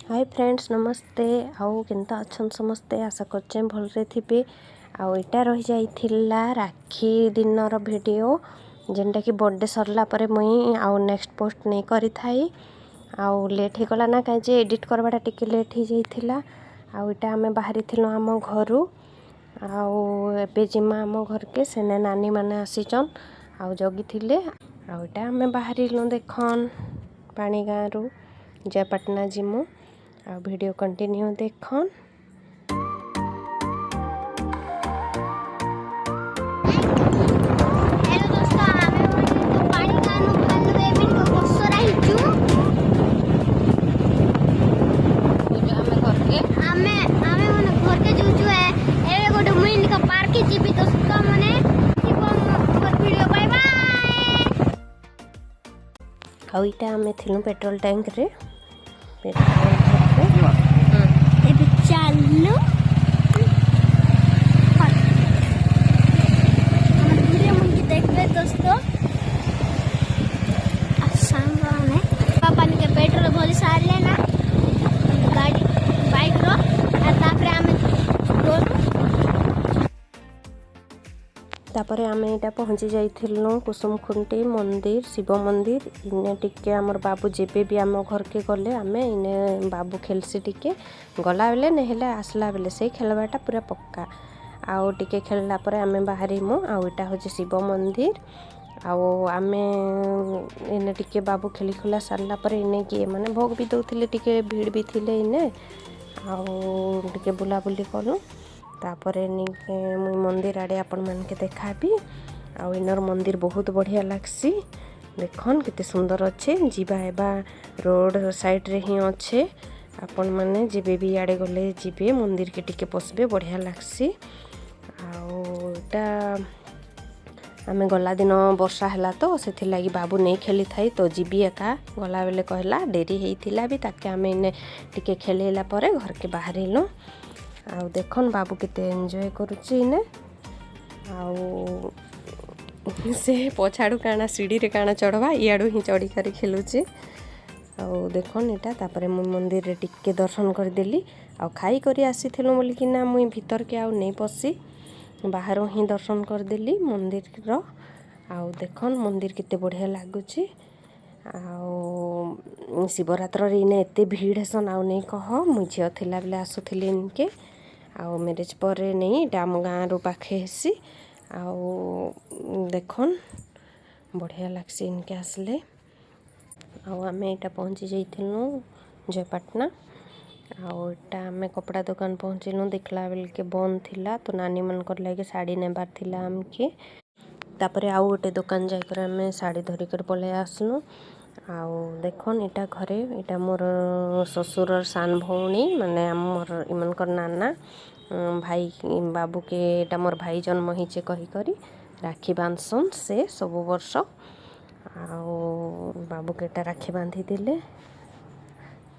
Hi friends नमस्ते आउ केनता अच्छन समस्ते आशा करचे भलरे थिबे। आउ इटा रही जाइथिला राखी दिनर वीडियो जेनटा कि बर्थडे सरला परे मुई आउ नेक्स्ट पोस्ट नहीं करी थाई। आउ लेट ही गला ना कहीं जे एडिट करवाटा टिके लेट ही जाइथिला। आउ इटा हमें बाहरी थिलो आम घरु आउ एबे जिमा आम घर के सेने नानी माने आसीचन आउ जगी थिले। आउ इटा हमें बाहरी लो देखन पानी गाँव जयपाटना जिमु आ वीडियो कंटिन्यू देखन। आउ इटा हमें थिलु पेट्रोल टैंक रे चालू देखते दोस्तों पापा ने पेट्रोल भरी सार लेना गाड़ी बाइक रो तापरे आमे इटा पहुँची जाइथिलु कुसुम खुंटी मंदिर शिव मंदिर इने टिके हमर बाबू जेबे भी आम घर के गले आमे इने बाबू खेलसी टिके गला बेले नेहेले आसला बेले से खेलवाटा पूरा पक्का आउ टिके खेलला परे आमे बाहरी मु आउ इटा होचे शिव मंदिर आउ आमे इने टिके बाबू खेली खुला सारला परे इने किए माने भोग भी दउथिले टिके भीड़ भी थिले इने आउ टिके बुला बुली कलु। तापरे मुई मंदिर आड़े आपण मान के देखाबी आउ इनर मंदिर बहुत बढ़िया लागसी देखन केते सुंदर अच्छे जीवा एबा रोड साइड रे ही अच्छे आपण माने जेबे भी आड़े गले जीबे मंदिर के टिके पसबे बढ़िया लागसी। आउ एटा आमे गला दिन वर्षा हैला तो सेथि लागी बाबू नहीं खेली थाई तो जीबी एका गला बेले कहला डेरी हेइथिला भी ताके आमे इने टिके खेलेला परे घर के बाहर हेलो आउ देखन बाबू केते एंजॉय करुची ने आउ से पछाड़ू काना सीढ़ी रे काना चढ़वा इयाडू ही चढ़ी कर खेलुची आउ देखन एटा तापरे मु मंदिर रे टिके दर्शन कर देली आउ खाई करी आसीथिलु बोली कि ना मुई भीतर के आउ नहीं पसी बाहर ही दर्शन कर देली मंदिर रो आउ देखन मंदिर केते बढ़िया लागुची आउ शिवरात्र रे इने एते भीड़ हेसन आउ नहीं कह मु झियो थिला बेले आसुथिली इनके आउ मैरिज पर नहीं डाम गाँ रो पाखे हेसी आउ देखन बढ़िया लागसी इनके आसले आउ आमे इटा पहुँची जाइथिलु जयपाटना आउ इटा आमे कपड़ा दुकान पहुँचलु देखला बेल के बंद थिला तो नानी मन कर लागे साड़ी नेबार थिला आमके तापरे आउ गोटे दुकान जाकर आमे साड़ी धरी कर पले आसनु आउ देखन इटा घरे इटा मोर ससुर सान भौणी माने आमर इमनकर नाना भाई बाबू के इटा मोर भाई जन्म हिचे कही करी राखी बांधसन से सब वर्ष आउ बाबू के इटा राखी बांधी दिले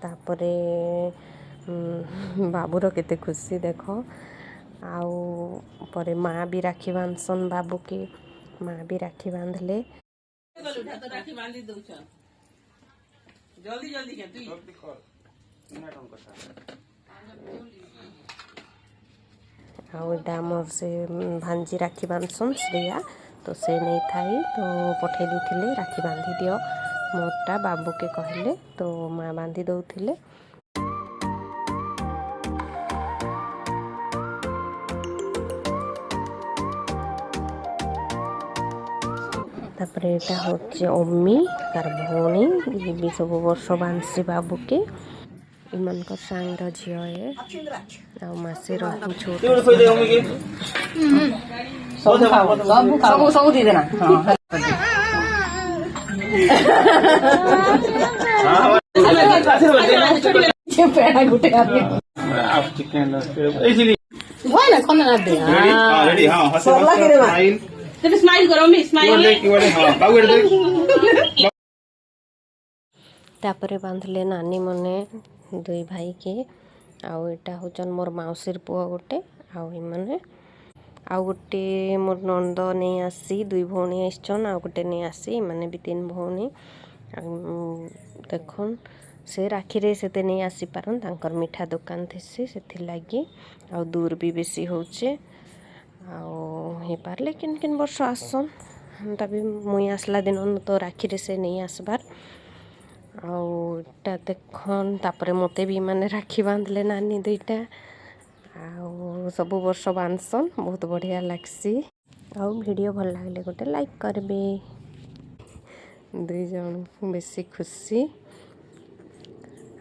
तापरे बाबूर केते खुशी देखो आउ परे माँ भी राखी बांधसन बाबू के माँ भी राखी बांधले जल्दी जल्दी आउ इटा मोर से भांजी राखी बांधसन श्रेया तो से नहीं थाई तो पठे दी राखी बांधी दियो मोरटा बाबू के कहले तो माँ बांधी दौथिले। तापरे एटा होचे अम्मी तार भौणी भी सब वर्ष बांधसी बाबू के इमन कर सांग झियो ए आ मासे रही छोट सब सब दे देना हां गुटे आप चिकन इजीली वो ना कोन ना दे हां रेडी हां हसे स्माइल तब स्माइल करो मी स्माइल हां बाबू दे तापरे बांधले नानी मने दुई भाई के आउ एटा होचन मोर माउसीर पुआ गोटे आउ इमने आउ गोटे मोर नंद नहीं आसी दुई भौणी आसचन आउ गोटे नहीं आसी माने भी तीन भौणी देखन से राखी रे सेते नहीं आसी पारन तांकर मिठा दुकान थेसी सेथिलागी आ दूर भी बेसी होचे आ हे पारले किन किन वर्ष आसन तभी मुई आसला दिन तो राखी रे से नहीं आसबार आटा देखन तापरे मते भी माने राखी बांधले नानी दुईटा आ सब वर्ष बांधसन बहुत बढ़िया लागसी आ वीडियो भल लागले गोटे लाइक करबे दुई जन बेसी खुशी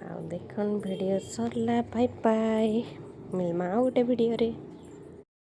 आ देखन वीडियो सरला बाय बाय मिलमा गोटे वीडियो रे।